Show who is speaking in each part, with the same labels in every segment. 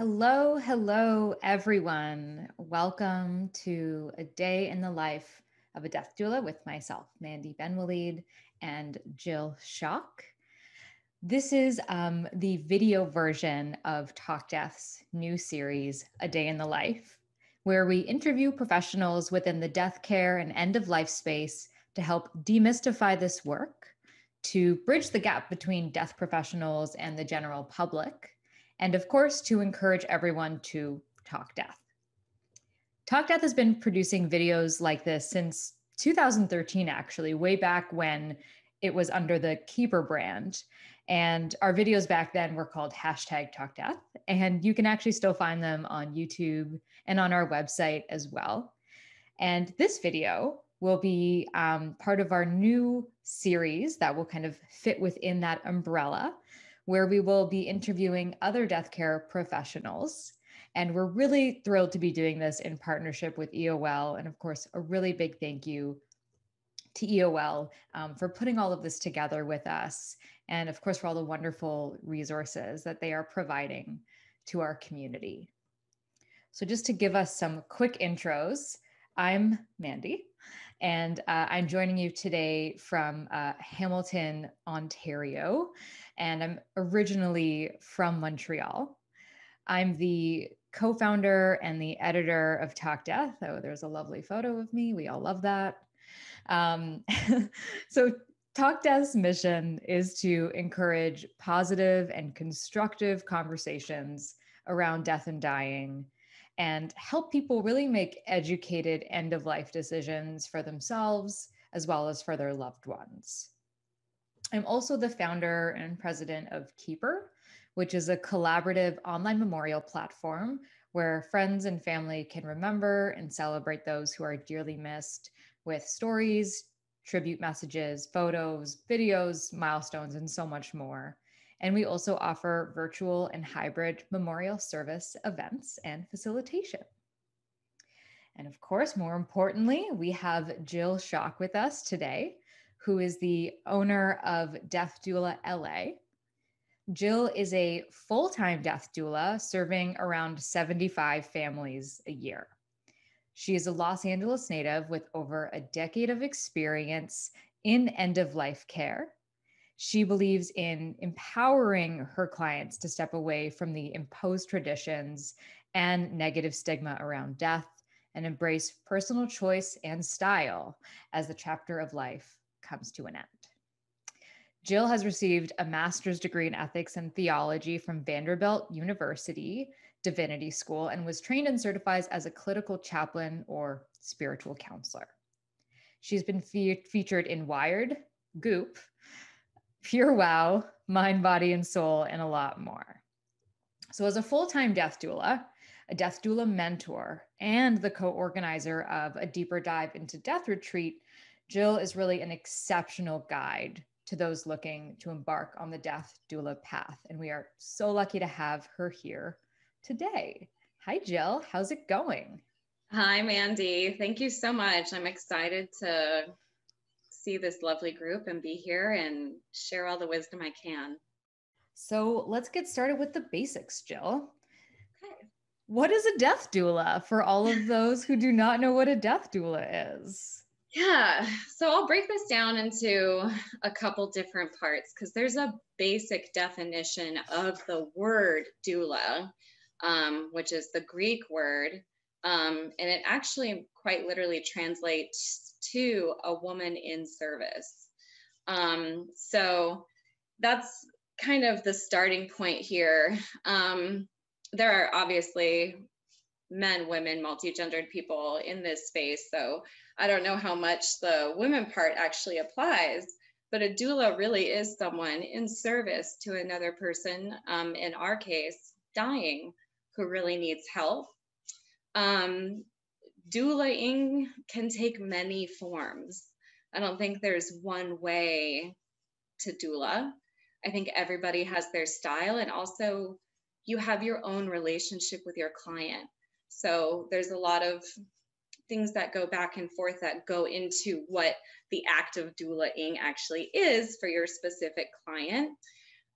Speaker 1: Hello, hello, everyone. Welcome to a day in the life of a death doula with myself, Mandy Benwaleed, and Jill Schock. This is the video version of TalkDeath's new series, A Day in the Life, where we interview professionals within the death care and end of life space to help demystify this work, to bridge the gap between death professionals and the general public, and of course, to encourage everyone to talk death. TalkDeath has been producing videos like this since 2013, actually, way back when it was under the Keeper brand. And our videos back then were called #TalkDeath. And you can actually still find them on YouTube and on our website as well. And this video will be part of our new series that will kind of fit within that umbrella, where we will be interviewing other death care professionals. And we're really thrilled to be doing this in partnership with EOL. And of course, a really big thank you to EOL for putting all of this together with us. And of course, for all the wonderful resources that they are providing to our community. So just to give us some quick intros, I'm Mandy, and I'm joining you today from Hamilton, Ontario, and I'm originally from Montreal. I'm the co-founder and the editor of TalkDeath. Oh, there's a lovely photo of me. We all love that. So TalkDeath's mission is to encourage positive and constructive conversations around death and dying, and help people really make educated end-of-life decisions for themselves as well as for their loved ones. I'm also the founder and president of Keeper, which is a collaborative online memorial platform where friends and family can remember and celebrate those who are dearly missed with stories, tribute messages, photos, videos, milestones, and so much more. And we also offer virtual and hybrid memorial service events and facilitation. And of course, more importantly, we have Jill Schock with us today, who is the owner of Death Doula LA. Jill is a full-time death doula serving around 75 families a year. She is a Los Angeles native with over a decade of experience in end-of-life care. She believes in empowering her clients to step away from the imposed traditions and negative stigma around death and embrace personal choice and style as the chapter of life comes to an end. Jill has received a master's degree in ethics and theology from Vanderbilt University Divinity School and was trained and certified as a clinical chaplain or spiritual counselor. She's been featured in Wired, Goop, Pure Wow, Mind, Body, and Soul, and a lot more. So as a full-time death doula, a death doula mentor, and the co-organizer of a deeper dive into death retreat, Jill is really an exceptional guide to those looking to embark on the death doula path. And we are so lucky to have her here today. Hi, Jill. How's it going?
Speaker 2: Hi, Mandy. Thank you so much. I'm excited to see this lovely group and be here and share all the wisdom I can.
Speaker 1: So let's get started with the basics, Jill.
Speaker 2: Okay.
Speaker 1: What is a death doula for all of those who do not know what a death doula is?
Speaker 2: Yeah, so I'll break this down into a couple different parts because there's a basic definition of the word doula, which is the Greek word, and it actually quite literally translates to a woman in service. So that's kind of the starting point here. There are obviously men, women, multi-gendered people in this space. So I don't know how much the women part actually applies, but a doula really is someone in service to another person, in our case, dying, who really needs help. Doulaing can take many forms. I don't think there's one way to doula. I think everybody has their style, and also you have your own relationship with your client. So there's a lot of things that go back and forth that go into what the act of doulaing actually is for your specific client.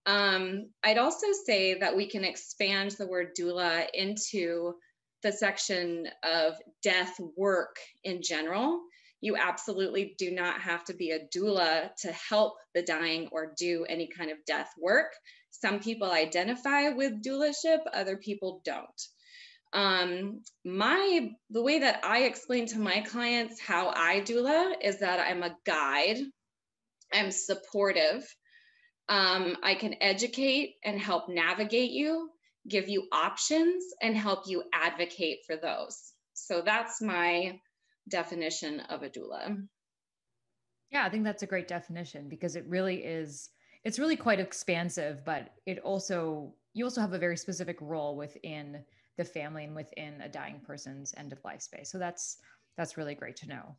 Speaker 2: I'd also say that we can expand the word doula into the section of death work in general. You absolutely do not have to be a doula to help the dying or do any kind of death work. Some people identify with doulaship, other people don't. The way that I explain to my clients how I doula is that I'm a guide, I'm supportive, I can educate and help navigate you, give you options, and help you advocate for those. So that's my definition of a doula.
Speaker 1: Yeah, I think that's a great definition because it really is, it's really quite expansive, but it also, you also have a very specific role within the family and within a dying person's end of life space. So that's really great to know.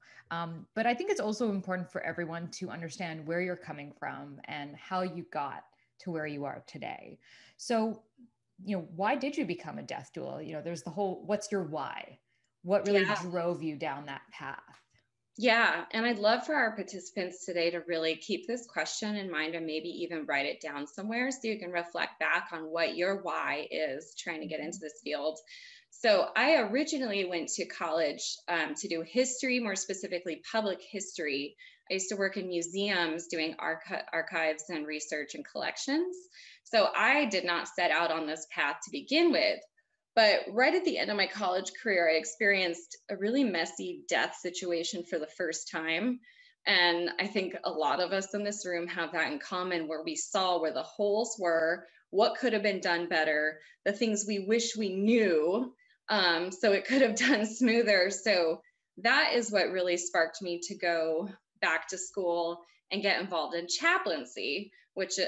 Speaker 1: But I think it's also important for everyone to understand where you're coming from and how you got to where you are today. So, why did you become a death doula? There's the whole, what's your why? What really
Speaker 2: Yeah.
Speaker 1: drove you down that path?
Speaker 2: Yeah, and I'd love for our participants today to really keep this question in mind and maybe even write it down somewhere so you can reflect back on what your why is trying to get into this field. So I originally went to college to do history, more specifically public history. I used to work in museums doing archives and research and collections. So I did not set out on this path to begin with. But right at the end of my college career, I experienced a really messy death situation for the first time. And I think a lot of us in this room have that in common, where we saw where the holes were, what could have been done better, the things we wish we knew, so it could have done smoother. So that is what really sparked me to go back to school and get involved in chaplaincy, which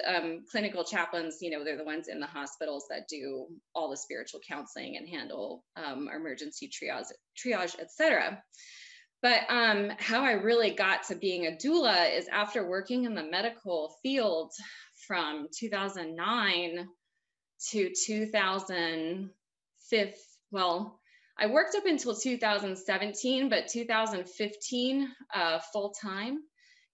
Speaker 2: clinical chaplains, they're the ones in the hospitals that do all the spiritual counseling and handle emergency triage, etc. But how I really got to being a doula is after working in the medical field from 2009 to 2005. Well, I worked up until 2017, but 2015 full time.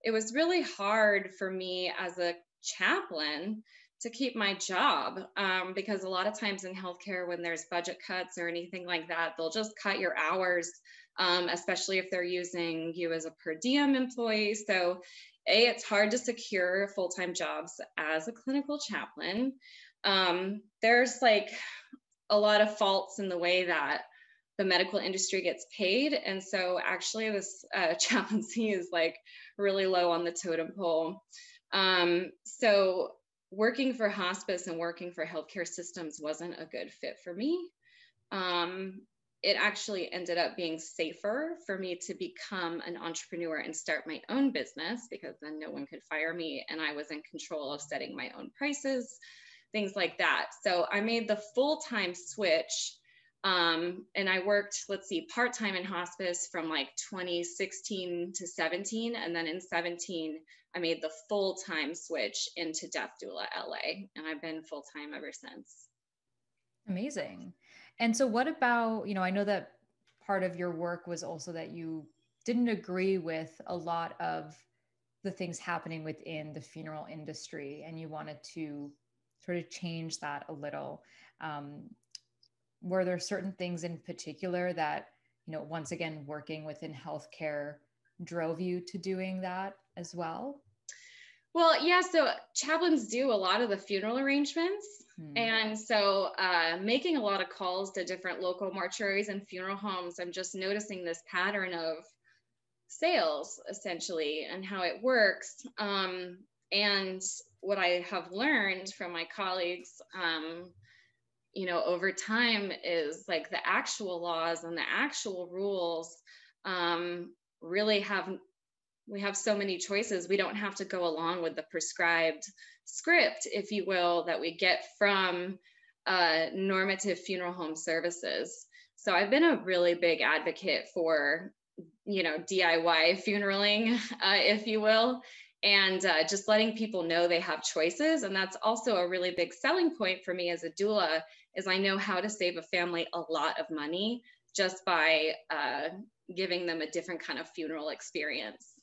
Speaker 2: It was really hard for me as a chaplain to keep my job because a lot of times in healthcare, when there's budget cuts or anything like that, they'll just cut your hours, especially if they're using you as a per diem employee. So it's hard to secure full-time jobs as a clinical chaplain. There's like a lot of faults in the way that the medical industry gets paid. And so actually this chaplaincy is like really low on the totem pole. So working for hospice and working for healthcare systems wasn't a good fit for me. It actually ended up being safer for me to become an entrepreneur and start my own business, because then no one could fire me and I was in control of setting my own prices, things like that. So I made the full-time switch. And I worked, part-time in hospice from like 2016 to 17. And then in 17, I made the full-time switch into Death Doula LA. And I've been full-time ever since.
Speaker 1: Amazing. And so what about, I know that part of your work was also that you didn't agree with a lot of the things happening within the funeral industry and you wanted to sort of change that a little. Were there certain things in particular that, once again, working within healthcare drove you to doing that as well?
Speaker 2: Well, yeah, so chaplains do a lot of the funeral arrangements. And so making a lot of calls to different local mortuaries and funeral homes, I'm just noticing this pattern of sales essentially and how it works. And what I have learned from my colleagues, over time is like the actual laws and the actual rules really we have so many choices. We don't have to go along with the prescribed script, if you will, that we get from normative funeral home services. So I've been a really big advocate for, DIY funeraling, if you will, and just letting people know they have choices. And that's also a really big selling point for me as a doula, is I know how to save a family a lot of money just by giving them a different kind of funeral experience.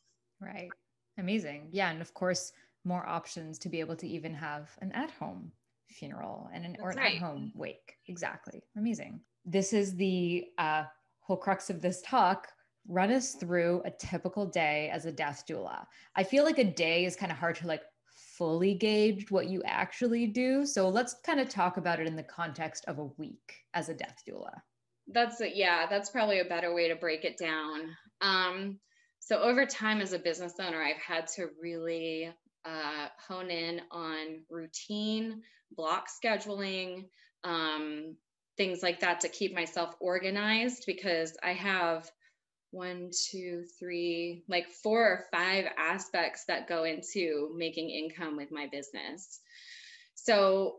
Speaker 1: Right. Amazing. Yeah. And of course, more options to be able to even have an at-home funeral and or
Speaker 2: That's
Speaker 1: an
Speaker 2: right.
Speaker 1: at-home wake. Exactly. Amazing. This is the whole crux of this talk. Run us through a typical day as a death doula. I feel like a day is kind of hard to like fully gauge what you actually do. So let's kind of talk about it in the context of a week as a death doula.
Speaker 2: That's probably a better way to break it down. So over time as a business owner, I've had to really hone in on routine, block scheduling, things like that to keep myself organized, because I have one, two, three, like 4 or 5 aspects that go into making income with my business. So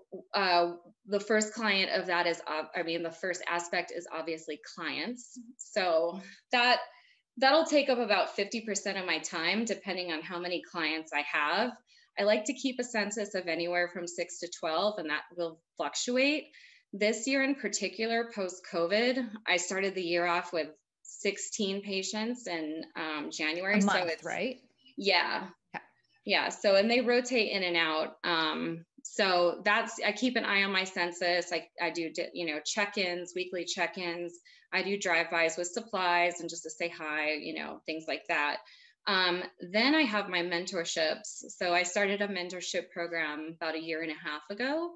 Speaker 2: the first client of that is, the first aspect is obviously clients. So that'll take up about 50% of my time, depending on how many clients I have. I like to keep a census of anywhere from 6 to 12, and that will fluctuate. This year in particular, post-COVID, I started the year off with 16 patients in January.
Speaker 1: A month,
Speaker 2: so it's
Speaker 1: right?
Speaker 2: Yeah. Yeah. So, and they rotate in and out. So I keep an eye on my census. I do, check-ins, weekly check-ins. I do drive-bys with supplies and just to say hi, things like that. Then I have my mentorships. So I started a mentorship program about 1.5 years ago,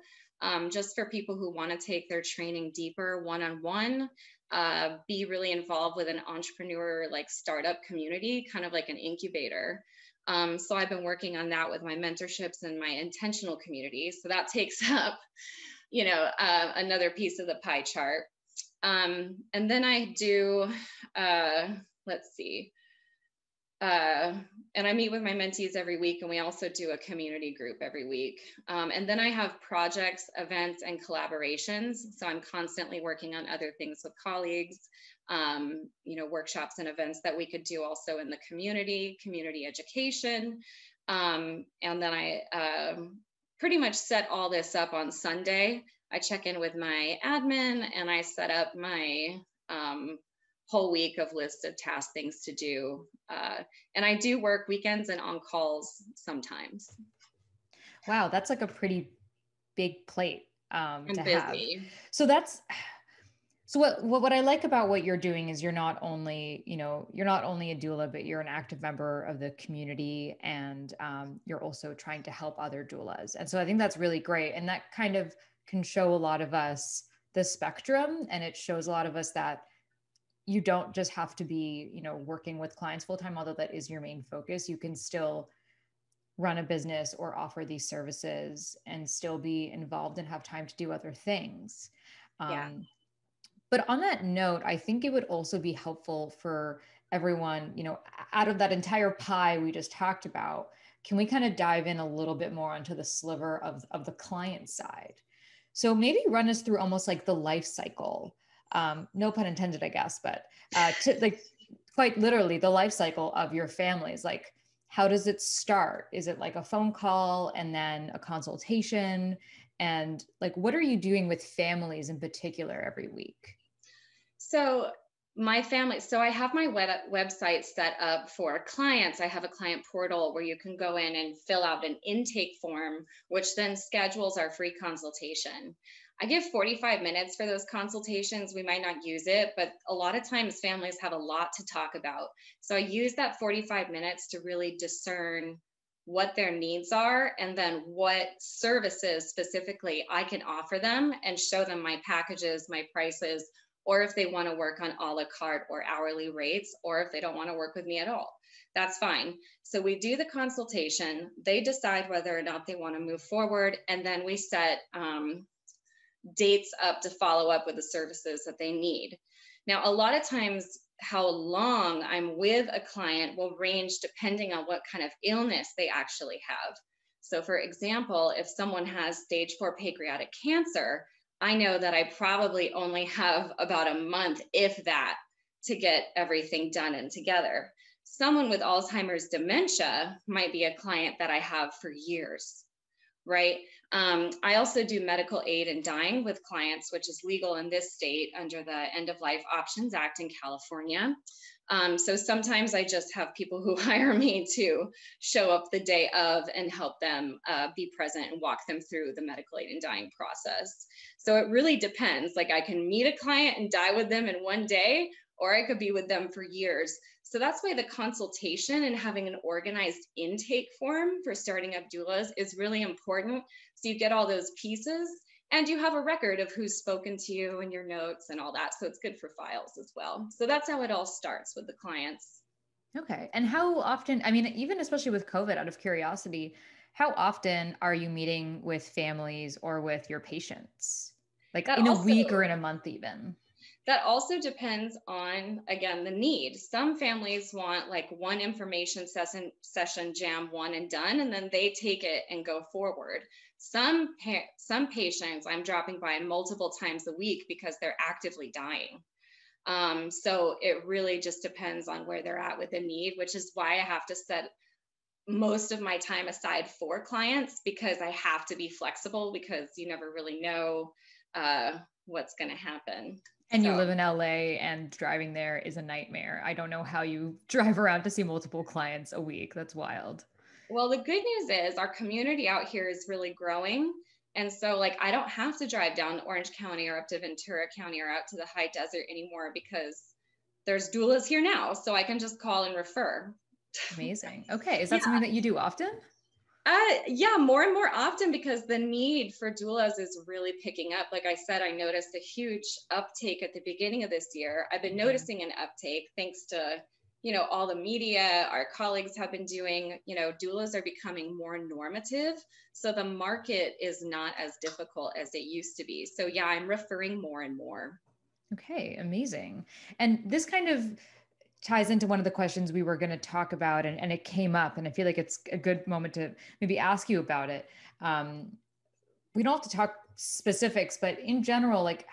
Speaker 2: just for people who want to take their training deeper one-on-one, be really involved with an entrepreneur like startup community, kind of like an incubator. So I've been working on that with my mentorships and my intentional community. So that takes up, another piece of the pie chart. And then I do, let's see, and I meet with my mentees every week, and we also do a community group every week. And then I have projects, events, and collaborations. So I'm constantly working on other things with colleagues, workshops and events that we could do also in the community education. And then I pretty much set all this up on Sunday. I check in with my admin and I set up my whole week of list of task things to do. And I do work weekends and on calls sometimes.
Speaker 1: Wow, that's like a pretty big plate
Speaker 2: I'm
Speaker 1: to
Speaker 2: busy.
Speaker 1: have. So what I like about what you're doing is you're not only a doula, but you're an active member of the community, and you're also trying to help other doulas. And so I think that's really great. And that kind of can show a lot of us the spectrum, and it shows a lot of us that you don't just have to be, working with clients full time, although that is your main focus. You can still run a business or offer these services and still be involved and have time to do other things.
Speaker 2: Yeah.
Speaker 1: But on that note, I think it would also be helpful for everyone, out of that entire pie we just talked about, can we kind of dive in a little bit more onto the sliver of the client side? So maybe run us through almost like the life cycle, no pun intended, I guess, but to like quite literally the life cycle of your families. Like, how does it start? Is it like a phone call and then a consultation? And like, what are you doing with families in particular every week?
Speaker 2: So I have my website set up for clients. I have a client portal where you can go in and fill out an intake form, which then schedules our free consultation. I give 45 minutes for those consultations. We might not use it, but a lot of times families have a lot to talk about. So I use that 45 minutes to really discern what their needs are and then what services specifically I can offer them and show them my packages, my prices, or if they want to work on a la carte or hourly rates, or if they don't want to work with me at all, that's fine. So we do the consultation, they decide whether or not they want to move forward, and then we set dates up to follow up with the services that they need. Now, a lot of times how long I'm with a client will range depending on what kind of illness they actually have. So for example, if someone has stage 4 pancreatic cancer, I know that I probably only have about a month, if that, to get everything done and together. Someone with Alzheimer's dementia might be a client that I have for years, right? I also do medical aid in dying with clients, which is legal in this state under the End of Life Options Act in California. So sometimes I just have people who hire me to show up the day of and help them be present and walk them through the medical aid and dying process. So it really depends. Like I can meet a client and die with them in one day, or I could be with them for years. So that's why the consultation and having an organized intake form for starting up doulas is really important. So you get all those pieces and you have a record of who's spoken to you and your notes and all that. So it's good for files as well. So that's how it all starts with the clients.
Speaker 1: Okay. And how often, I mean, even especially with COVID, out of curiosity, how often are you meeting with families or with your patients? Like
Speaker 2: That
Speaker 1: in a
Speaker 2: also
Speaker 1: week or in a month even?
Speaker 2: That also depends on, again, the need. Some families want like one information session jam one and done, and then they take it and go forward. Some patients I'm dropping by multiple times a week because they're actively dying. So it really just depends on where they're at with the need, which is why I have to set most of my time aside for clients, because I have to be flexible, because you never really know what's going to happen.
Speaker 1: And you live in LA and driving there is a nightmare. I don't know how you drive around to see multiple clients a week. That's wild.
Speaker 2: Well, the good news is our community out here is really growing. And so like, I don't have to drive down to Orange County or up to Ventura County or out to the high desert anymore, because there's doulas here now. So I can just call and refer.
Speaker 1: Amazing. Okay. Is that something that you do often?
Speaker 2: Yeah, more and more often, because the need for doulas is really picking up. Like I said, I noticed a huge uptake at the beginning of this year. I've been noticing an uptake thanks to, all the media our colleagues have been doing. Doulas are becoming more normative. So the market is not as difficult as it used to be. So yeah, I'm referring more and more.
Speaker 1: Okay, amazing. And this kind of ties into one of the questions we were going to talk about, and it came up, and I feel like it's a good moment to maybe ask you about it. We don't have to talk specifics, but in general, like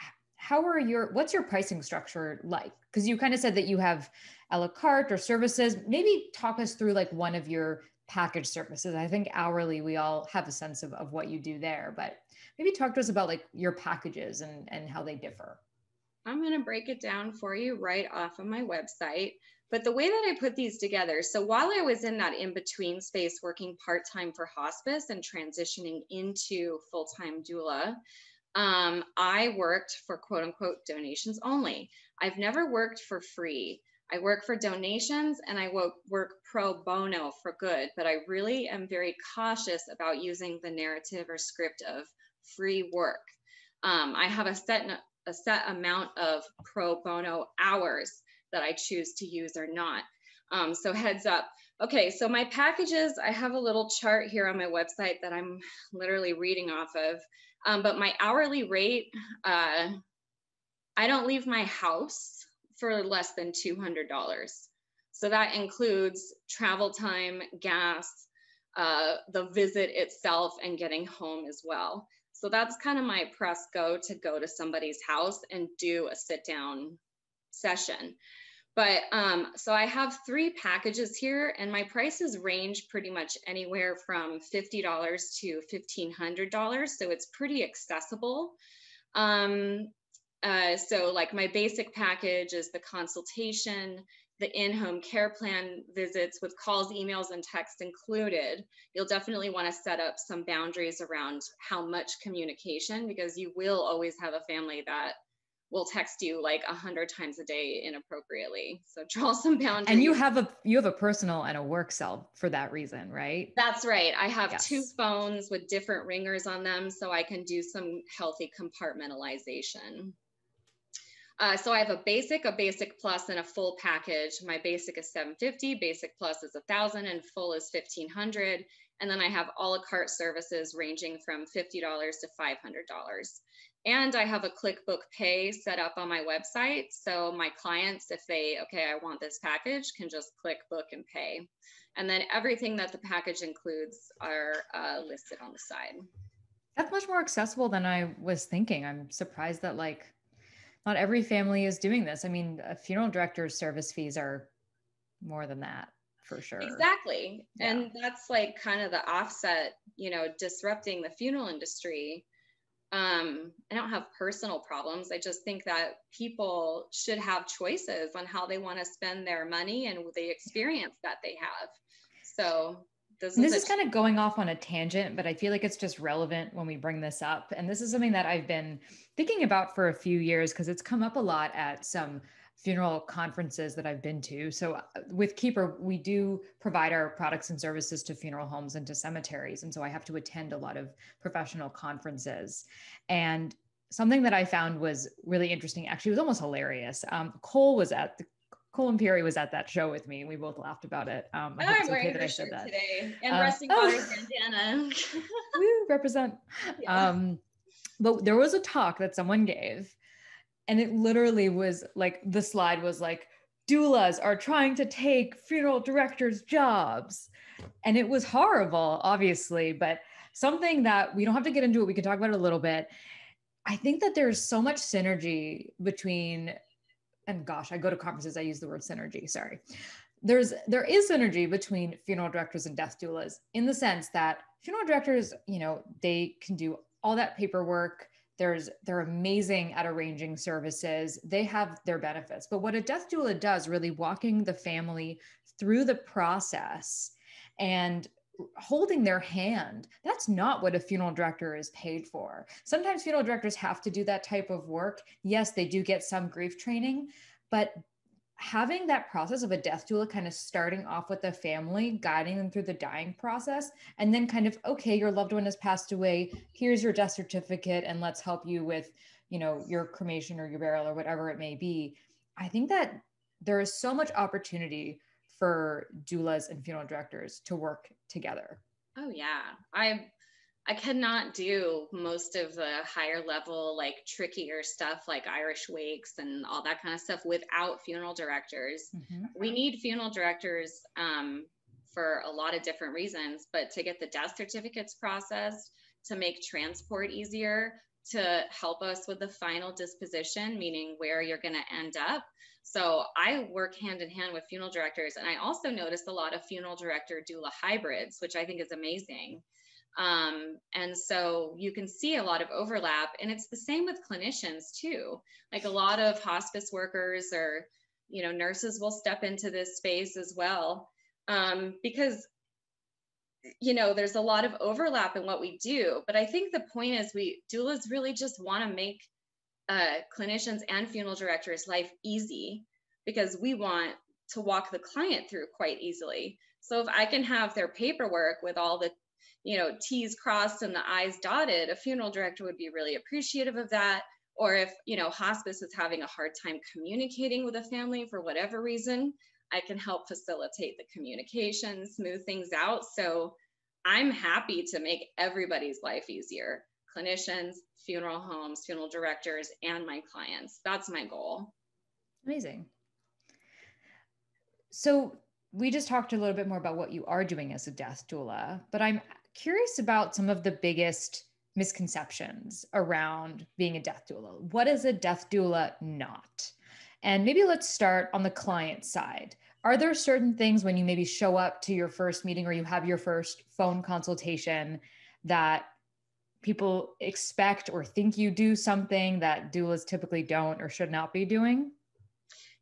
Speaker 1: what's your pricing structure like? Because you kind of said that you have a la carte or services. Maybe talk us through like one of your package services. I think hourly, we all have a sense of what you do there, but maybe talk to us about like your packages and how they differ.
Speaker 2: I'm going to break it down for you right off of my website. But the way that I put these together, so while I was in that in-between space working part-time for hospice and transitioning into full-time doula, I worked for quote unquote donations only. I've never worked for free. I work for donations and I work pro bono for good, but I really am very cautious about using the narrative or script of free work. I have a set amount of pro bono hours that I choose to use or not. So heads up. Okay, so my packages, I have a little chart here on my website that I'm literally reading off of. But my hourly rate, I don't leave my house for less than $200. So that includes travel time, gas, the visit itself, and getting home as well. So that's kind of my press go to somebody's house and do a sit down session. But so I have 3 packages here, and my prices range pretty much anywhere from $50 to $1,500. So it's pretty accessible. So like my basic package is the consultation, the in-home care plan visits with calls, emails, and texts included. You'll definitely want to set up some boundaries around how much communication, because you will always have a family that will text you like 100 times a day inappropriately. So draw some boundaries.
Speaker 1: And you have a personal and a work cell for that reason, right?
Speaker 2: That's right. I have 2 phones with different ringers on them, so I can do some healthy compartmentalization. So I have a basic plus, and a full package. My basic is $750, basic plus is $1,000, and full is $1,500. And then I have a la carte services ranging from $50 to $500. And I have a ClickBook Pay set up on my website. So my clients, if I want this package, can just click book and pay. And then everything that the package includes are listed on the side.
Speaker 1: That's much more accessible than I was thinking. I'm surprised that not every family is doing this. I mean, a funeral director's service fees are more than that for sure.
Speaker 2: Exactly.
Speaker 1: Yeah.
Speaker 2: And that's like kind of the offset, disrupting the funeral industry. I don't have personal problems. I just think that people should have choices on how they want to spend their money and the experience that they have. So
Speaker 1: and this is kind of going off on a tangent, but I feel like it's just relevant when we bring this up. And this is something that I've been thinking about for a few years because it's come up a lot at some funeral conferences that I've been to. So with Keeper, we do provide our products and services to funeral homes and to cemeteries. And so I have to attend a lot of professional conferences. And something that I found was really interesting, actually, it was almost hilarious. Cole and Perry was at that show with me. We both laughed about it. I hope it's okay that I said that
Speaker 2: today. And Rusty Potter's bandana.
Speaker 1: Woo, represent. Yeah. But there was a talk that someone gave, and it literally was like, the slide was like, doulas are trying to take funeral directors' jobs. And it was horrible, obviously, but something that we don't have to get into it. We can talk about it a little bit. I think that there's so much synergy between, and gosh, I go to conferences, I use the word synergy, sorry. There is synergy between funeral directors and death doulas in the sense that funeral directors, they can do all that paperwork. They're amazing at arranging services. They have their benefits. But what a death doula does, really walking the family through the process and holding their hand, that's not what a funeral director is paid for. Sometimes funeral directors have to do that type of work. Yes, they do get some grief training, but having that process of a death doula kind of starting off with the family, guiding them through the dying process, and then kind of, okay, your loved one has passed away, here's your death certificate, and let's help you with, your cremation or your burial or whatever it may be. I think that there is so much opportunity for doulas and funeral directors to work together.
Speaker 2: Oh yeah. I cannot do most of the higher level, like trickier stuff like Irish wakes and all that kind of stuff without funeral directors. Mm-hmm. We need funeral directors for a lot of different reasons, but to get the death certificates processed, to make transport easier, to help us with the final disposition, meaning where you're going to end up. So I work hand in hand with funeral directors. And I also noticed a lot of funeral director doula hybrids, which I think is amazing. And so you can see a lot of overlap, and it's the same with clinicians too. Like a lot of hospice workers or, nurses will step into this space as well. Because, there's a lot of overlap in what we do, but I think the point is doulas really just want to make clinicians and funeral directors' life easy, because we want to walk the client through quite easily. So if I can have their paperwork with all the T's crossed and the I's dotted, a funeral director would be really appreciative of that. Or if, hospice is having a hard time communicating with a family for whatever reason, I can help facilitate the communication, smooth things out. So I'm happy to make everybody's life easier. Clinicians, funeral homes, funeral directors, and my clients. That's my goal.
Speaker 1: Amazing. So we just talked a little bit more about what you are doing as a death doula, but I'm curious about some of the biggest misconceptions around being a death doula. What is a death doula not? And maybe let's start on the client side. Are there certain things when you maybe show up to your first meeting or you have your first phone consultation that people expect or think you do something that doulas typically don't or should not be doing?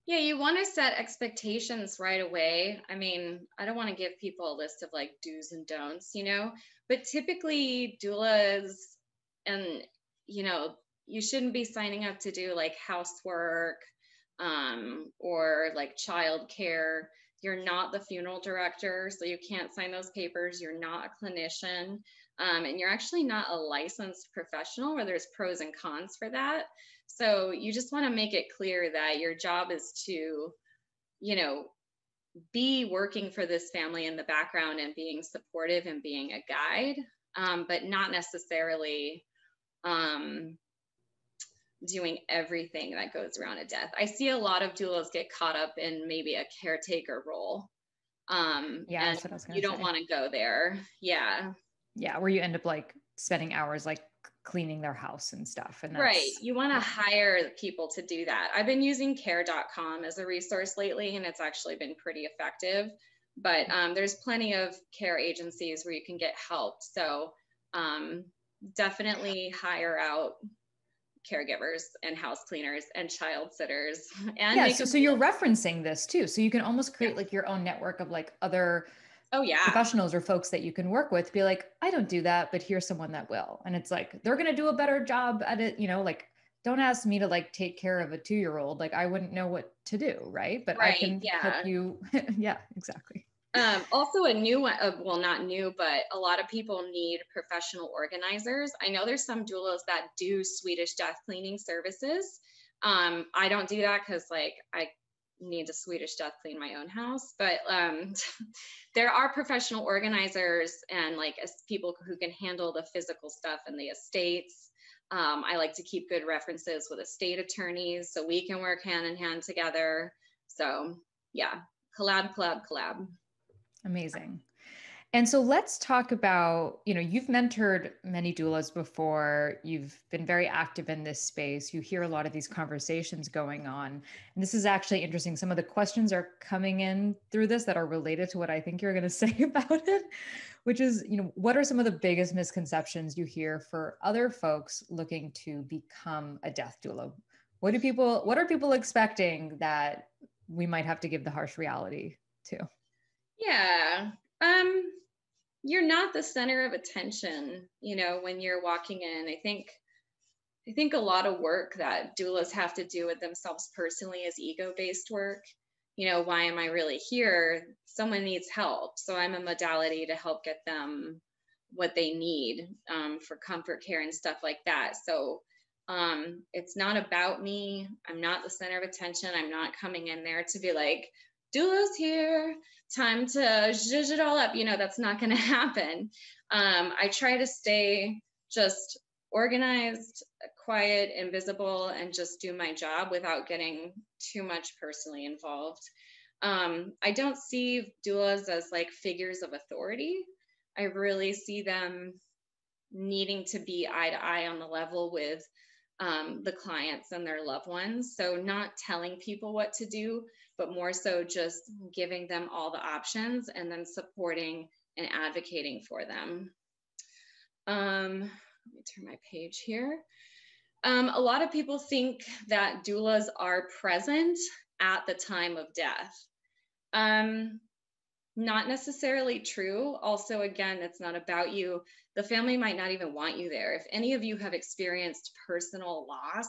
Speaker 2: Yeah, you want to set expectations right away. I mean, I don't want to give people a list of like do's and don'ts, but typically doulas and, you shouldn't be signing up to do like housework or like childcare. You're not the funeral director, so you can't sign those papers. You're not a clinician, and you're actually not a licensed professional, where there's pros and cons for that. So you just want to make it clear that your job is to, be working for this family in the background and being supportive and being a guide, but not necessarily doing everything that goes around a death. I see a lot of doulas get caught up in maybe a caretaker role.
Speaker 1: Yeah, that's what I was gonna say.
Speaker 2: You don't want to go there. Yeah.
Speaker 1: Yeah, where you end up like spending hours like cleaning their house and stuff. And
Speaker 2: right. You want to hire people to do that. I've been using care.com as a resource lately, and it's actually been pretty effective. But there's plenty of care agencies where you can get help. So definitely hire out caregivers and house cleaners and child sitters and
Speaker 1: Yeah,
Speaker 2: make
Speaker 1: so
Speaker 2: them.
Speaker 1: so you're referencing this too. So you can almost create like your own network of like other
Speaker 2: Oh yeah.
Speaker 1: professionals or folks that you can work with. Be like, I don't do that, but here's someone that will. And it's like they're gonna do a better job at it, like don't ask me to like take care of a 2-year-old. Like I wouldn't know what to do, right? But I
Speaker 2: Right.
Speaker 1: can help
Speaker 2: Yeah.
Speaker 1: you. Yeah, exactly.
Speaker 2: Also a new one, well, not new, but a lot of people need professional organizers. I know there's some doulas that do Swedish death cleaning services. I don't do that because like I need to Swedish death clean my own house, but there are professional organizers and like as people who can handle the physical stuff in the estates. I like to keep good references with estate attorneys so we can work hand in hand together. So yeah, collab.
Speaker 1: Amazing. And so let's talk about, you've mentored many doulas before. You've been very active in this space. You hear a lot of these conversations going on. And this is actually interesting. Some of the questions are coming in through this that are related to what I think you're going to say about it, which is, what are some of the biggest misconceptions you hear for other folks looking to become a death doula? What are people expecting that we might have to give the harsh reality to?
Speaker 2: Yeah. You're not the center of attention, when you're walking in. I think a lot of work that doulas have to do with themselves personally is ego-based work. Why am I really here? Someone needs help. So I'm a modality to help get them what they need for comfort care and stuff like that. So it's not about me. I'm not the center of attention. I'm not coming in there to be like, doula's here, time to zhuzh it all up. That's not going to happen. I try to stay just organized, quiet, invisible, and just do my job without getting too much personally involved. I don't see doulas as like figures of authority. I really see them needing to be eye to eye on the level with the clients and their loved ones. So not telling people what to do, but more so just giving them all the options and then supporting and advocating for them. Let me turn my page here. A lot of people think that doulas are present at the time of death. Not necessarily true. Also, again, it's not about you. The family might not even want you there. If any of you have experienced personal loss,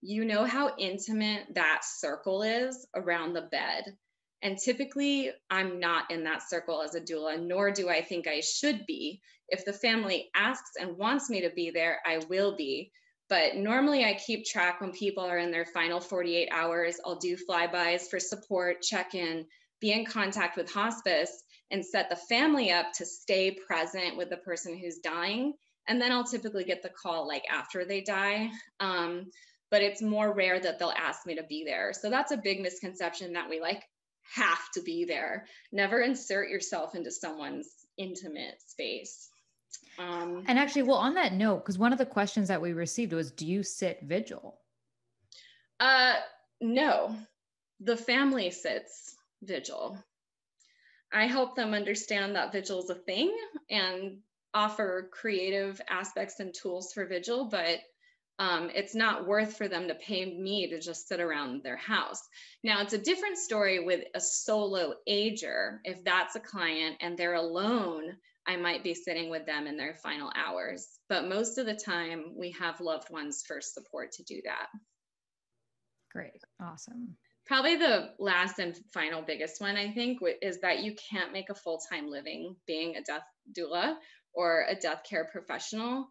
Speaker 2: you know how intimate that circle is around the bed. And typically, I'm not in that circle as a doula, nor do I think I should be. If the family asks and wants me to be there, I will be. But normally, I keep track when people are in their final 48 hours. I'll do flybys for support, check in, be in contact with hospice, and set the family up to stay present with the person who's dying. And then I'll typically get the call like after they die. But it's more rare that they'll ask me to be there. So that's a big misconception, that we like have to be there. Never insert yourself into someone's intimate space.
Speaker 1: And actually, well, on that note, because one of the questions that we received was, do you sit vigil?
Speaker 2: No, the family sits vigil. I help them understand that vigil is a thing and offer creative aspects and tools for vigil, but it's not worth for them to pay me to just sit around their house. Now, it's a different story with a solo ager. If that's a client and they're alone, I might be sitting with them in their final hours. But most of the time, we have loved ones for support to do that.
Speaker 1: Great. Awesome.
Speaker 2: Probably the last and final biggest one, I think, is that you can't make a full-time living being a death doula or a death care professional.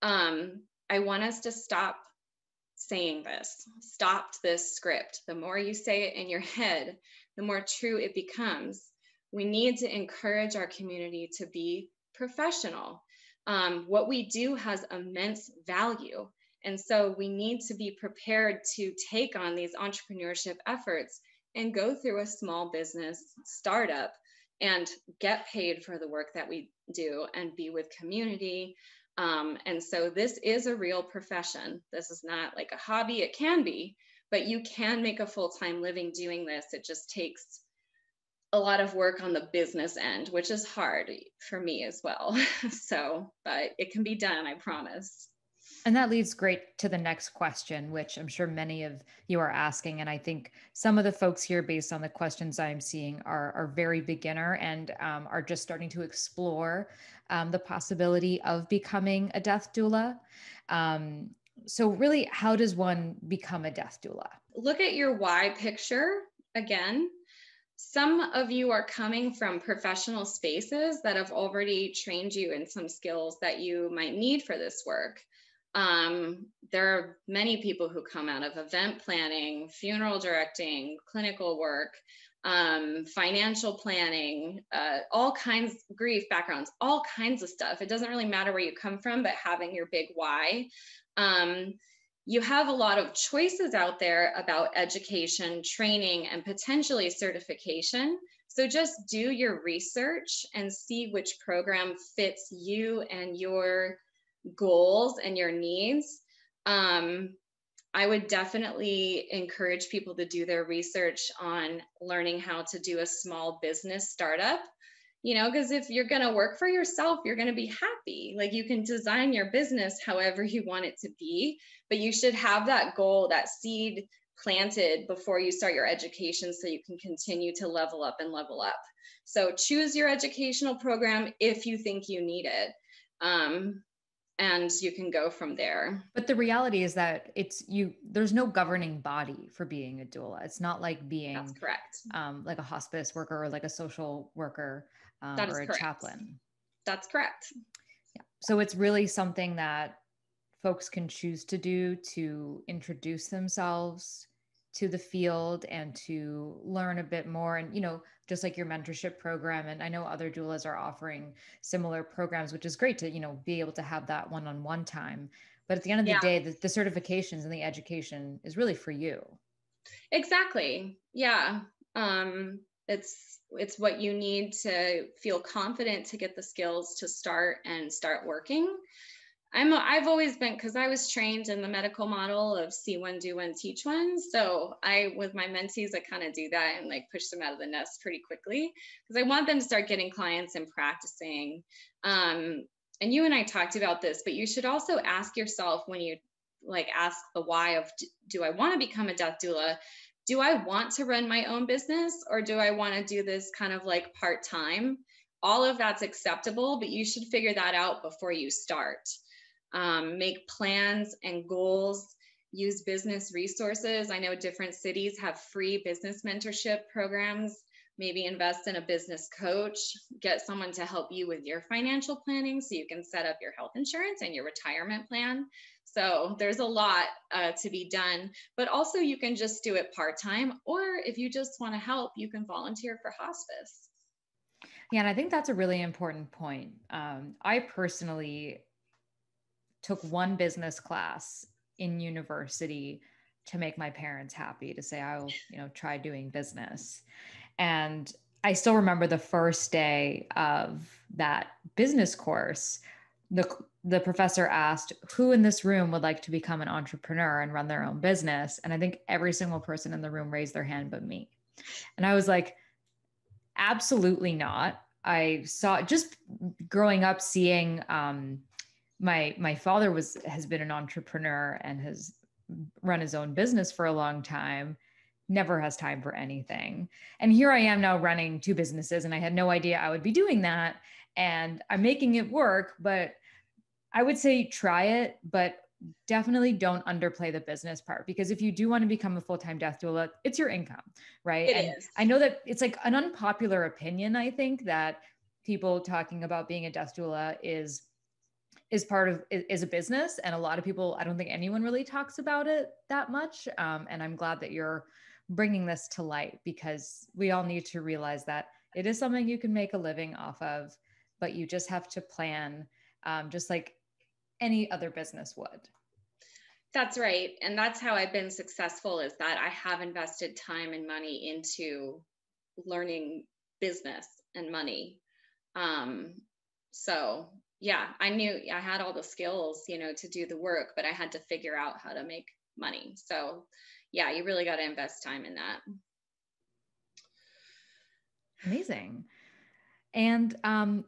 Speaker 2: I want us to stop saying this. Stop this script. The more you say it in your head, the more true it becomes. We need to encourage our community to be professional. What we do has immense value. And so we need to be prepared to take on these entrepreneurship efforts and go through a small business startup and get paid for the work that we do and be with community. And so this is a real profession. This is not like a hobby. It can be, but you can make a full-time living doing this. It just takes a lot of work on the business end, which is hard for me as well. So, but it can be done, I promise.
Speaker 1: And that leads great to the next question, which I'm sure many of you are asking. And I think some of the folks here, based on the questions I'm seeing, are very beginner and are just starting to explore the possibility of becoming a death doula. So really, how does one become a death doula?
Speaker 2: Look at your why picture again. Some of you are coming from professional spaces that have already trained you in some skills that you might need for this work. There are many people who come out of event planning, funeral directing, clinical work, financial planning, all kinds, grief backgrounds, all kinds of stuff. It doesn't really matter where you come from, but having your big why. You have a lot of choices out there about education, training, and potentially certification. So just do your research and see which program fits you and your goals and your needs. I would definitely encourage people to do their research on learning how to do a small business startup, because if you're going to work for yourself, you're going to be happy. Like, you can design your business however you want it to be, but you should have that goal, that seed planted before you start your education, so you can continue to level up and level up. So choose your educational program if you think you need it. And you can go from there.
Speaker 1: But the reality is that there's no governing body for being a doula. It's not like being
Speaker 2: That's correct.
Speaker 1: Like a hospice worker or like a social worker or a
Speaker 2: correct.
Speaker 1: chaplain.
Speaker 2: That's correct.
Speaker 1: Yeah. So it's really something that folks can choose to do to introduce themselves to the field and to learn a bit more. And, just like your mentorship program. And I know other doulas are offering similar programs, which is great to, be able to have that one-on-one time. But at the end of the day, the certifications and the education is really for you.
Speaker 2: Exactly. Yeah. It's what you need to feel confident to get the skills to start working. I've always been, because I was trained in the medical model of see one, do one, teach one. So with my mentees, I kind of do that and like push them out of the nest pretty quickly, because I want them to start getting clients and practicing. And you and I talked about this, but you should also ask yourself, when you ask the why of, do I want to become a death doula? Do I want to run my own business, or do I want to do this kind of like part-time? All of that's acceptable, but you should figure that out before you start. Make plans and goals, use business resources. I know different cities have free business mentorship programs. Maybe invest in a business coach, get someone to help you with your financial planning so you can set up your health insurance and your retirement plan. So there's a lot to be done, but also you can just do it part-time, or if you just want to help, you can volunteer for hospice.
Speaker 1: Yeah, and I think that's a really important point. I personally took one business class in university to make my parents happy, to say I'll, try doing business. And I still remember the first day of that business course, the professor asked, who in this room would like to become an entrepreneur and run their own business? And I think every single person in the room raised their hand but me. And I was like, absolutely not. I saw, just growing up, seeing my father has been an entrepreneur and has run his own business for a long time, never has time for anything. And here I am now running two businesses, and I had no idea I would be doing that. And I'm making it work, but I would say try it, but definitely don't underplay the business part, because if you do want to become a full-time death doula, it's your income, right?
Speaker 2: It is.
Speaker 1: I know that it's like an unpopular opinion. I think that people talking about being a death doula is a business, and a lot of people, I don't think anyone really talks about it that much. And I'm glad that you're bringing this to light, because we all need to realize that it is something you can make a living off of, but you just have to plan, just like any other business would.
Speaker 2: That's right. And that's how I've been successful, is that I have invested time and money into learning business and money. So yeah, I knew I had all the skills, to do the work, but I had to figure out how to make money. So yeah, you really got to invest time in that.
Speaker 1: Amazing. And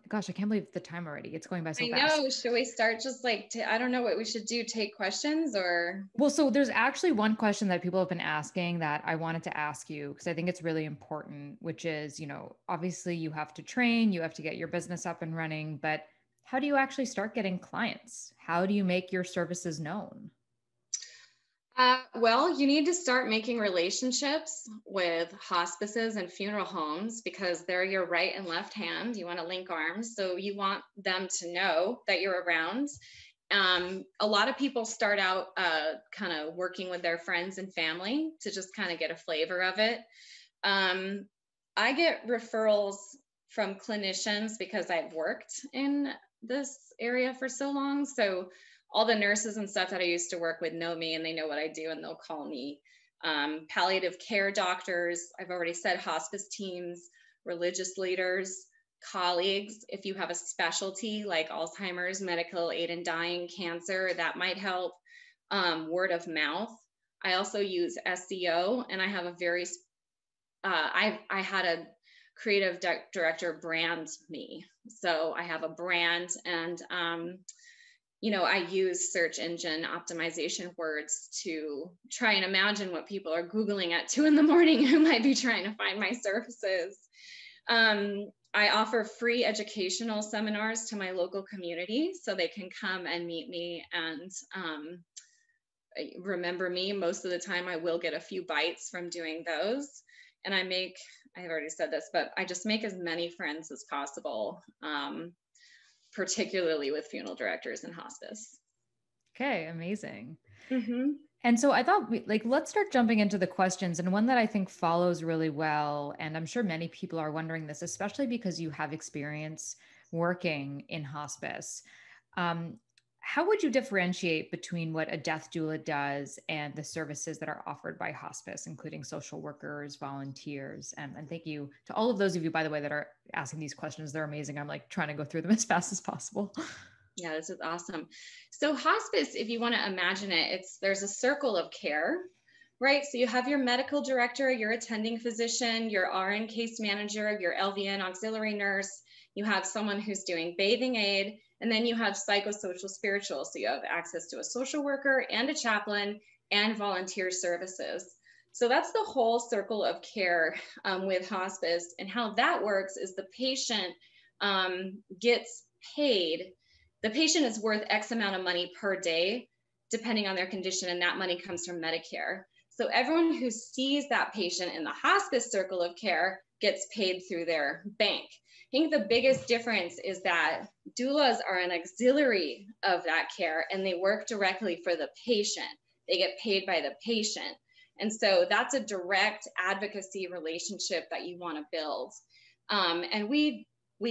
Speaker 1: gosh, I can't believe the time already. It's going by so
Speaker 2: I
Speaker 1: fast.
Speaker 2: know. Should we start just like, I don't know what we should do. Take questions or?
Speaker 1: Well, so there's actually one question that people have been asking that I wanted to ask you because I think it's really important, which is, obviously you have to train, you have to get your business up and running, but how do you actually start getting clients? How do you make your services known?
Speaker 2: Well, you need to start making relationships with hospices and funeral homes because they're your right and left hand. You want to link arms. So you want them to know that you're around. A lot of people start out kind of working with their friends and family to just kind of get a flavor of it. I get referrals from clinicians because I've worked in this area for so long. So all the nurses and stuff that I used to work with know me and they know what I do and they'll call me. Palliative care doctors, I've already said hospice teams, religious leaders, colleagues. If you have a specialty like Alzheimer's, medical aid in dying, cancer, that might help. Word of mouth. I also use SEO and I have a very, I had a creative director brand me. So I have a brand and I use search engine optimization words to try and imagine what people are Googling at 2 a.m. who might be trying to find my services. I offer free educational seminars to my local community so they can come and meet me and remember me. Most of the time I will get a few bites from doing those. And I've already said this, but I just make as many friends as possible. Particularly with funeral directors and hospice.
Speaker 1: Okay, amazing.
Speaker 2: Mm-hmm.
Speaker 1: And so I thought let's start jumping into the questions, and one that I think follows really well. And I'm sure many people are wondering this, especially because you have experience working in hospice. How would you differentiate between what a death doula does and the services that are offered by hospice, including social workers, volunteers? And thank you to all of those of you, by the way, that are asking these questions. They're amazing. I'm trying to go through them as fast as possible.
Speaker 2: Yeah, this is awesome. So hospice, if you want to imagine it, there's a circle of care, right? So you have your medical director, your attending physician, your RN case manager, your LVN auxiliary nurse. You have someone who's doing bathing aid, and then you have psychosocial spiritual. So you have access to a social worker and a chaplain and volunteer services. So that's the whole circle of care with hospice. And how that works is the patient gets paid. The patient is worth X amount of money per day, depending on their condition, and that money comes from Medicare. So everyone who sees that patient in the hospice circle of care gets paid through their bank. I think the biggest difference is that doulas are an auxiliary of that care and they work directly for the patient. They get paid by the patient. And so that's a direct advocacy relationship that you want to build. And we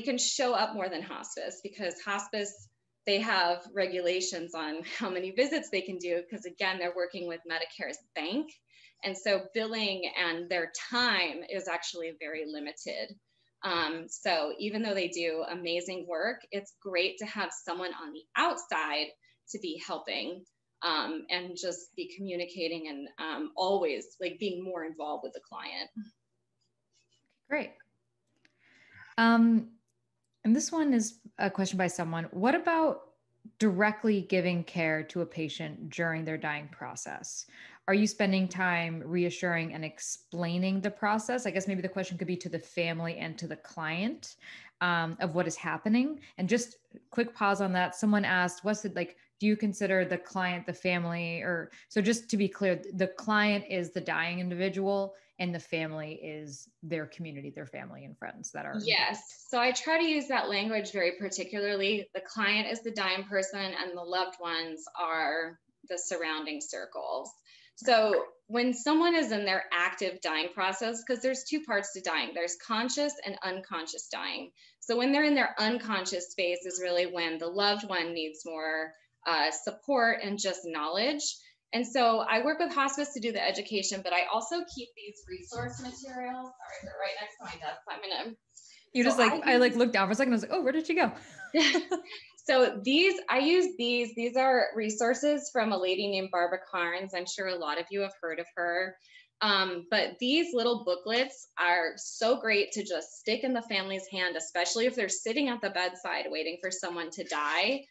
Speaker 2: can show up more than hospice because hospice, they have regulations on how many visits they can do because again, they're working with Medicare's bank. And so billing and their time is actually very limited. So even though they do amazing work, it's great to have someone on the outside to be helping and just be communicating and always being more involved with the client.
Speaker 1: Great. And this one is a question by someone. What about directly giving care to a patient during their dying process? Are you spending time reassuring and explaining the process? I guess maybe the question could be to the family and to the client of what is happening. And just quick pause on that. Someone asked, what's it like? Do you consider the client the family? Or so just to be clear, the client is the dying individual and the family is their community, their family and friends that are.
Speaker 2: Yes. So I try to use that language very particularly. The client is the dying person and the loved ones are the surrounding circles. So when someone is in their active dying process, because there's two parts to dying, there's conscious and unconscious dying. So when they're in their unconscious space is really when the loved one needs more support and just knowledge. And so I work with hospice to do the education, but I also keep these resource materials. Sorry, they're right next to my desk. I'm gonna.
Speaker 1: You just I looked down for a second. I was like, oh, where did she go?
Speaker 2: So I use these are resources from a lady named Barbara Carnes. I'm sure a lot of you have heard of her. But these little booklets are so great to just stick in the family's hand, especially if they're sitting at the bedside waiting for someone to die.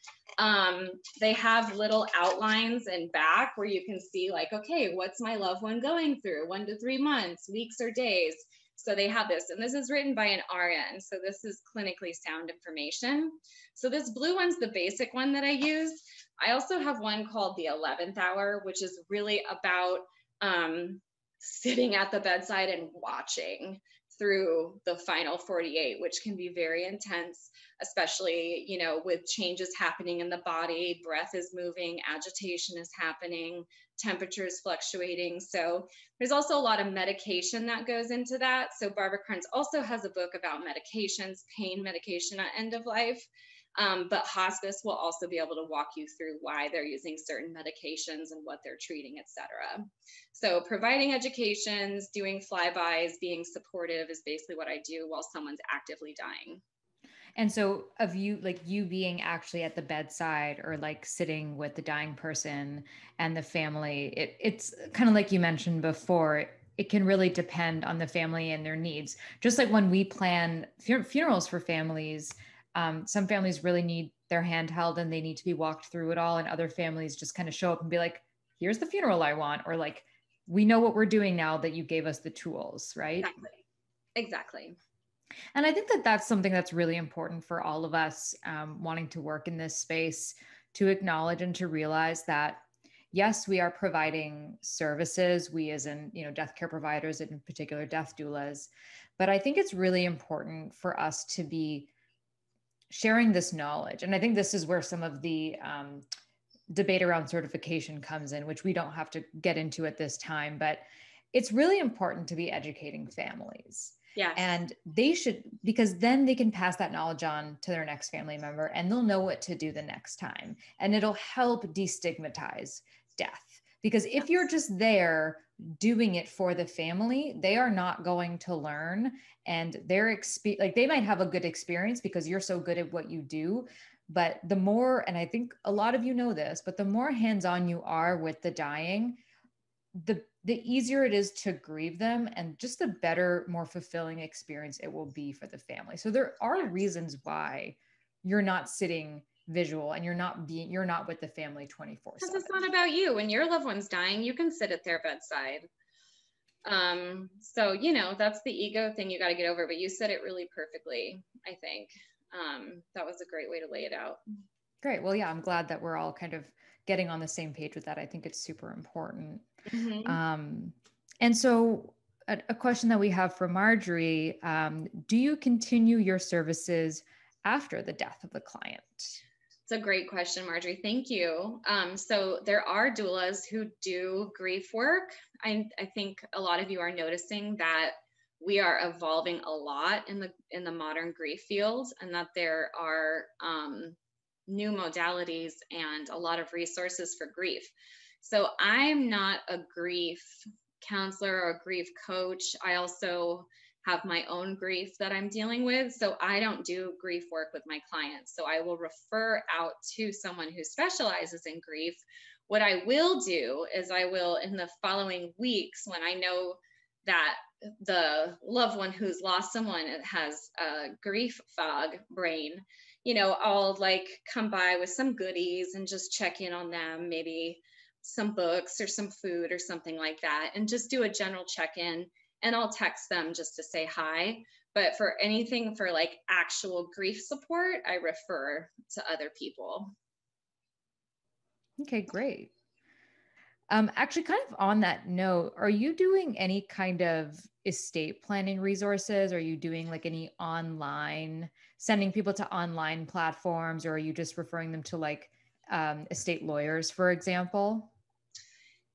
Speaker 2: They have little outlines in back where you can see like, okay, what's my loved one going through? 1 to 3 months, weeks or days. So they have this, and this is written by an RN. So this is clinically sound information. So this blue one's the basic one that I use. I also have one called the 11th hour, which is really about sitting at the bedside and watching through the final 48, which can be very intense, especially, you know, with changes happening in the body, breath is moving, agitation is happening, temperature is fluctuating. So there's also a lot of medication that goes into that. So Barbara Carnes also has a book about medications, pain medication at end of life. But hospice will also be able to walk you through why they're using certain medications and what they're treating, etc. So providing educations, doing flybys, being supportive is basically what I do while someone's actively dying.
Speaker 1: And so of you, like you being actually at the bedside or like sitting with the dying person and the family, it's kind of like you mentioned before, it can really depend on the family and their needs. Just like when we plan funerals for families, some families really need their hand held and they need to be walked through it all. And other families just kind of show up and be like, here's the funeral I want. Or like, we know what we're doing now that you gave us the tools, right?
Speaker 2: Exactly.
Speaker 1: And I think that that's something that's really important for all of us wanting to work in this space, to acknowledge and to realize that, yes, we are providing services, we as in, you know, death care providers, in particular death doulas, but I think it's really important for us to be sharing this knowledge. And I think this is where some of the debate around certification comes in, which we don't have to get into at this time, but it's really important to be educating families.
Speaker 2: Yes.
Speaker 1: And they should, because then they can pass that knowledge on to their next family member and they'll know what to do the next time. And it'll help destigmatize death. Because if you're just there doing it for the family, they are not going to learn. And like they might have a good experience because you're so good at what you do. But the more, and I think a lot of you know this, but the more hands-on you are with the dying, the easier it is to grieve them, and just the better, more fulfilling experience it will be for the family. So there are reasons why you're not sitting visual and you're not with the family 24/7.
Speaker 2: Because it's not about you. When your loved one's dying, you can sit at their bedside. So, you know, that's the ego thing you got to get over, but you said it really perfectly, I think. That was a great way to lay it out.
Speaker 1: Great. Well, yeah, I'm glad that we're all kind of getting on the same page with that. I think it's super important. Mm-hmm. And so a question that we have for Marjorie, do you continue your services after the death of the client?
Speaker 2: It's a great question, Marjorie. Thank you. So there are doulas who do grief work. I think a lot of you are noticing that we are evolving a lot in the modern grief field, and that there are new modalities and a lot of resources for grief. So I'm not a grief counselor or a grief coach. I also have my own grief that I'm dealing with. So I don't do grief work with my clients. So I will refer out to someone who specializes in grief. What I will do is I will, in the following weeks, when I know that the loved one who's lost someone has a grief fog brain, you know, I'll like come by with some goodies and just check in on them, maybe some books or some food or something like that, and just do a general check-in. And I'll text them just to say hi. But for anything for like actual grief support, I refer to other people.
Speaker 1: Okay, great. Actually, kind of on that note, are you doing any kind of estate planning resources? Are you doing like any online, sending people to online platforms, or are you just referring them to like estate lawyers, for example?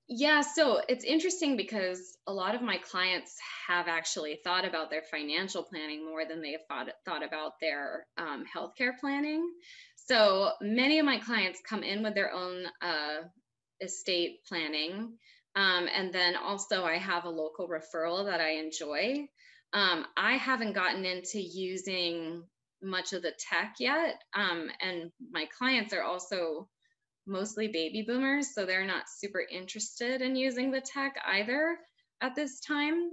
Speaker 2: Yeah, so it's interesting because a lot of my clients have actually thought about their financial planning more than they have thought about their healthcare planning. So many of my clients come in with their own estate planning. And then also I have a local referral that I enjoy. I haven't gotten into using much of the tech yet. And my clients are also mostly baby boomers, so they're not super interested in using the tech either. at this time.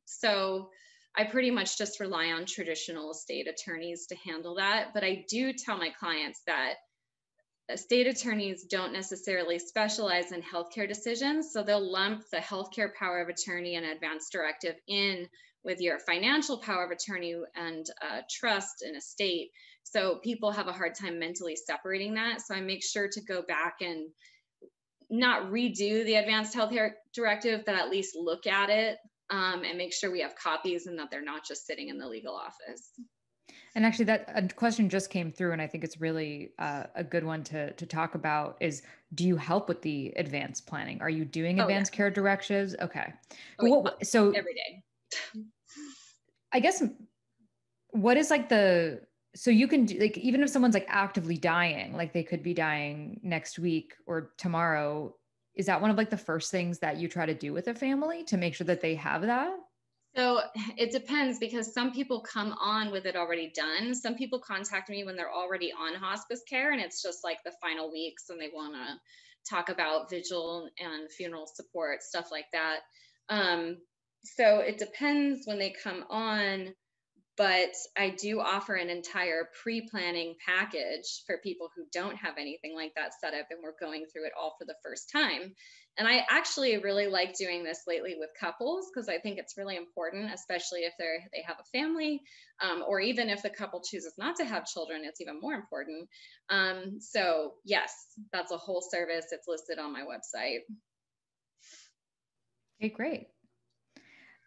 Speaker 2: So I pretty much just rely on traditional estate attorneys to handle that. But I do tell my clients that estate attorneys don't necessarily specialize in healthcare decisions. So they'll lump the healthcare power of attorney and advance directive in with your financial power of attorney and trust and estate. So people have a hard time mentally separating that. So I make sure to go back and not redo the advanced healthcare directive, but at least look at it and make sure we have copies and that they're not just sitting in the legal office.
Speaker 1: And actually that a question just came through, and I think it's really a good one to talk about is, do you help with the advanced planning? Are you doing advanced care directives? Okay. So
Speaker 2: every day.
Speaker 1: I guess what is like so you can do, like, even if someone's like actively dying, like they could be dying next week or tomorrow, is that one of like the first things that you try to do with a family to make sure that they have that?
Speaker 2: So it depends, because some people come on with it already done. Some people contact me when they're already on hospice care and it's just like the final weeks and they want to talk about vigil and funeral support, stuff like that. So it depends when they come on, but I do offer an entire pre-planning package for people who don't have anything like that set up, and we're going through it all for the first time. And I actually really like doing this lately with couples, because I think it's really important, especially if they have a family, or even if the couple chooses not to have children, it's even more important. So yes, that's a whole service. It's listed on my website.
Speaker 1: Okay, great.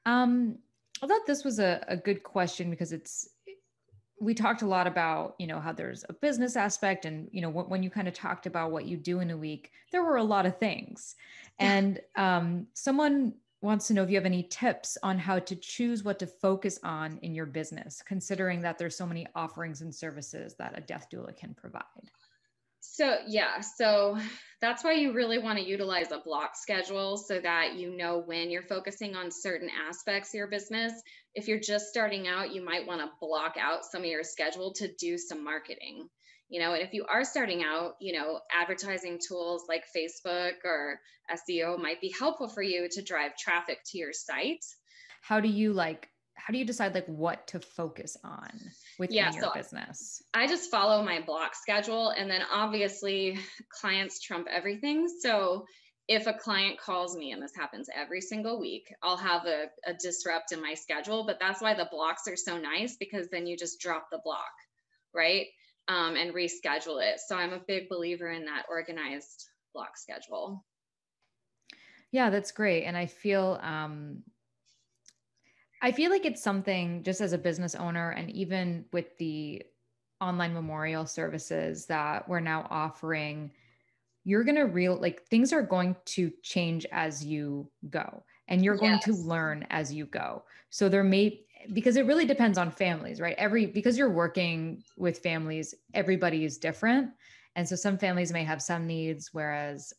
Speaker 1: I thought this was a good question because we talked a lot about, how there's a business aspect, and, when you kind of talked about what you do in a week, there were a lot of things. And someone wants to know if you have any tips on how to choose what to focus on in your business, considering that there's so many offerings and services that a death doula can provide.
Speaker 2: So that's why you really want to utilize a block schedule, so that you know when you're focusing on certain aspects of your business. If you're just starting out, you might want to block out some of your schedule to do some marketing. And if you are starting out, advertising tools like Facebook or SEO might be helpful for you to drive traffic to your site.
Speaker 1: How do you decide like what to focus on within your business?
Speaker 2: I just follow my block schedule, and then obviously clients trump everything. So if a client calls me, and this happens every single week, I'll have a disrupt in my schedule, but that's why the blocks are so nice, because then you just drop the block, right? And reschedule it. So I'm a big believer in that organized block schedule.
Speaker 1: Yeah, that's great. And I feel like it's something, just as a business owner, and even with the online memorial services that we're now offering, you're going to things are going to change as you go, and you're going to learn as you go. So because it really depends on families, right? Because you're working with families, everybody is different. And so some families may have some needs, whereas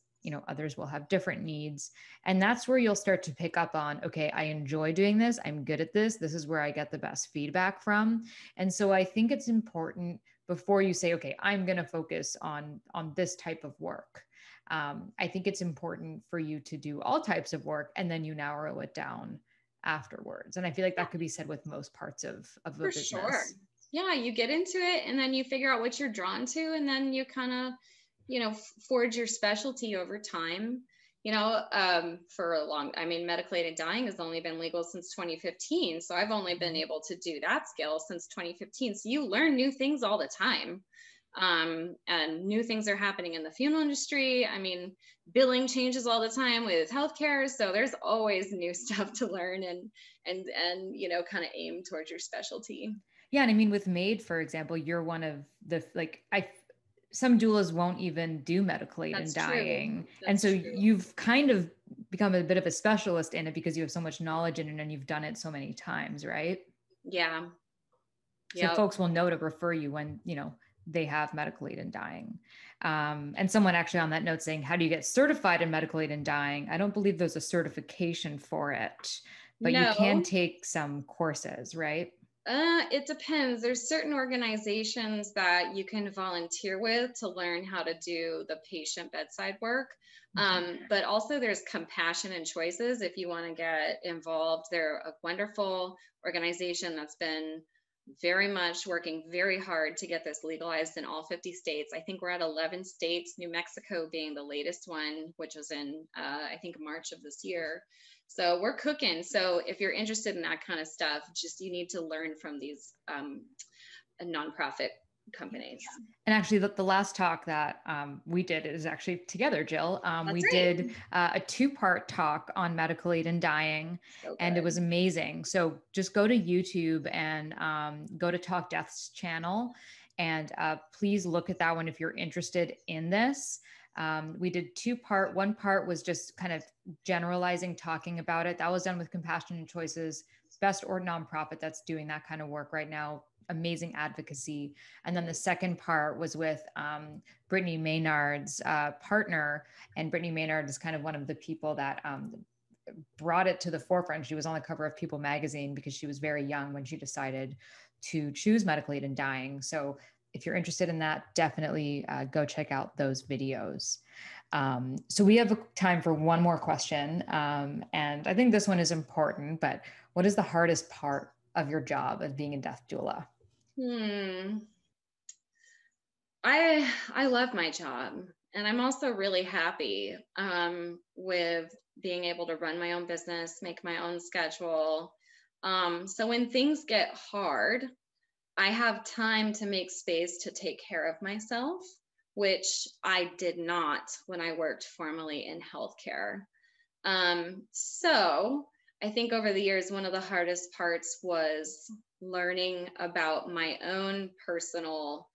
Speaker 1: others will have different needs. And that's where you'll start to pick up on, okay, I enjoy doing this. I'm good at this. This is where I get the best feedback from. And so I think it's important, before you say, okay, I'm going to focus on this type of work. I think it's important for you to do all types of work, and then you narrow it down afterwards. And I feel like that could be said with most parts of a business.
Speaker 2: Sure. Yeah. You get into it, and then you figure out what you're drawn to, and then you kind of, forge your specialty over time. For a long, medical aided dying has only been legal since 2015. So I've only been able to do that skill since 2015. So you learn new things all the time. And new things are happening in the funeral industry. Billing changes all the time with healthcare. So there's always new stuff to learn and kind of aim towards your specialty.
Speaker 1: Yeah. And with MAID, for example, you're one of the, some doulas won't even do medical aid in dying. And so you've kind of become a bit of a specialist in it, because you have so much knowledge in it and you've done it so many times, right?
Speaker 2: Yeah.
Speaker 1: So folks will know to refer you when, they have medical aid in dying. And someone actually on that note saying, how do you get certified in medical aid in dying? I don't believe there's a certification for it, but you can take some courses, right?
Speaker 2: It depends. There's certain organizations that you can volunteer with to learn how to do the patient bedside work. But also there's Compassion and Choices. If you want to get involved, they're a wonderful organization that's been very much working very hard to get this legalized in all 50 states. I think we're at 11 states, New Mexico being the latest one, which was in, I think, March of this year. So we're cooking. So if you're interested in that kind of stuff, just you need to learn from these nonprofit companies.
Speaker 1: And actually, the last talk that we did is actually together, Jill. We did a 2-part talk on medical aid and dying, and it was amazing. So just go to YouTube and go to TalkDeath's channel, and please look at that one if you're interested in this. We did 2-part. One part was just kind of generalizing, talking about it. That was done with Compassion and Choices, best or nonprofit that's doing that kind of work right now. Amazing advocacy. And then the second part was with Brittany Maynard's partner. And Brittany Maynard is kind of one of the people that brought it to the forefront. She was on the cover of People magazine because she was very young when she decided to choose medical aid and dying. So if you're interested in that, definitely go check out those videos. So we have time for one more question. And I think this one is important, but what is the hardest part of your job of being a death doula?
Speaker 2: I love my job, and I'm also really happy with being able to run my own business, make my own schedule. So when things get hard, I have time to make space to take care of myself, which I did not when I worked formally in healthcare. So I think over the years, one of the hardest parts was learning about my own personal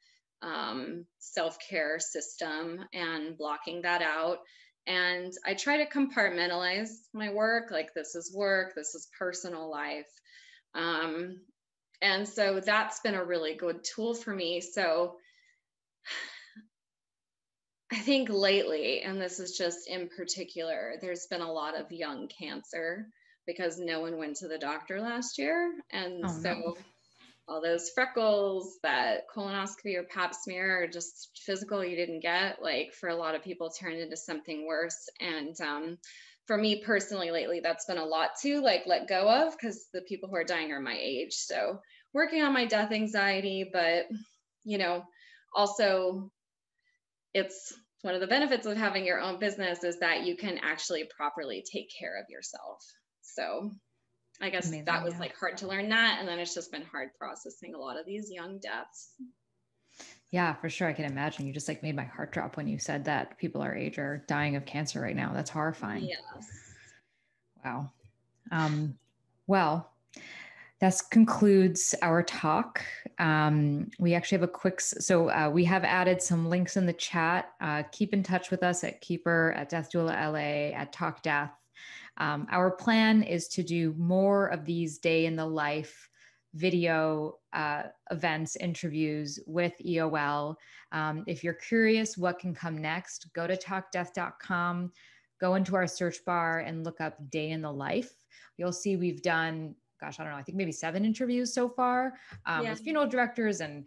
Speaker 2: self-care system and blocking that out. And I try to compartmentalize my work, like this is work, this is personal life. And so that's been a really good tool for me. So I think lately, and this is just in particular, there's been a lot of young cancer because no one went to the doctor last year. And all those freckles, that colonoscopy or pap smear, or just physical you didn't get, like for a lot of people turned into something worse. And for me personally lately, that's been a lot to like let go of, because the people who are dying are my age. So working on my death anxiety, but you know, also it's one of the benefits of having your own business is that you can actually properly take care of yourself. So I guess that was like hard to learn that. And then it's just been hard processing a lot of these young deaths.
Speaker 1: Yeah, for sure. I can imagine. You just like made my heart drop when you said that people our age are dying of cancer right now. That's horrifying.
Speaker 2: Yes.
Speaker 1: Wow. Well, that concludes our talk. We actually have a quick, so we have added some links in the chat. Keep in touch with us at Keeper, at Death Doula LA, at TalkDeath. Our plan is to do more of these day in the life video events, interviews with EOL. If you're curious what can come next, go to talkdeath.com, go into our search bar and look up day in the life. You'll see we've done, gosh, I don't know, I think maybe 7 interviews so far with funeral directors and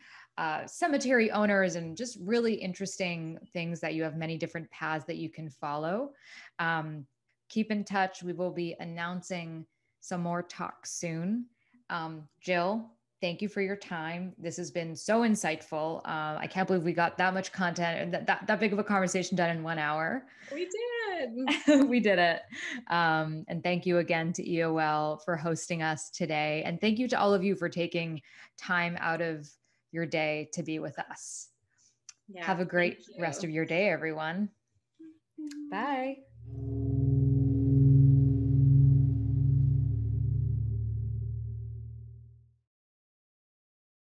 Speaker 1: cemetery owners, and just really interesting things that you have many different paths that you can follow. Keep in touch. We will be announcing some more talks soon. Jill, thank you for your time. This has been so insightful. I can't believe we got that much content and that big of a conversation done in 1 hour.
Speaker 2: We did.
Speaker 1: We did it. And thank you again to EOL for hosting us today. And thank you to all of you for taking time out of your day to be with us. Have a great rest of your day, everyone. Bye.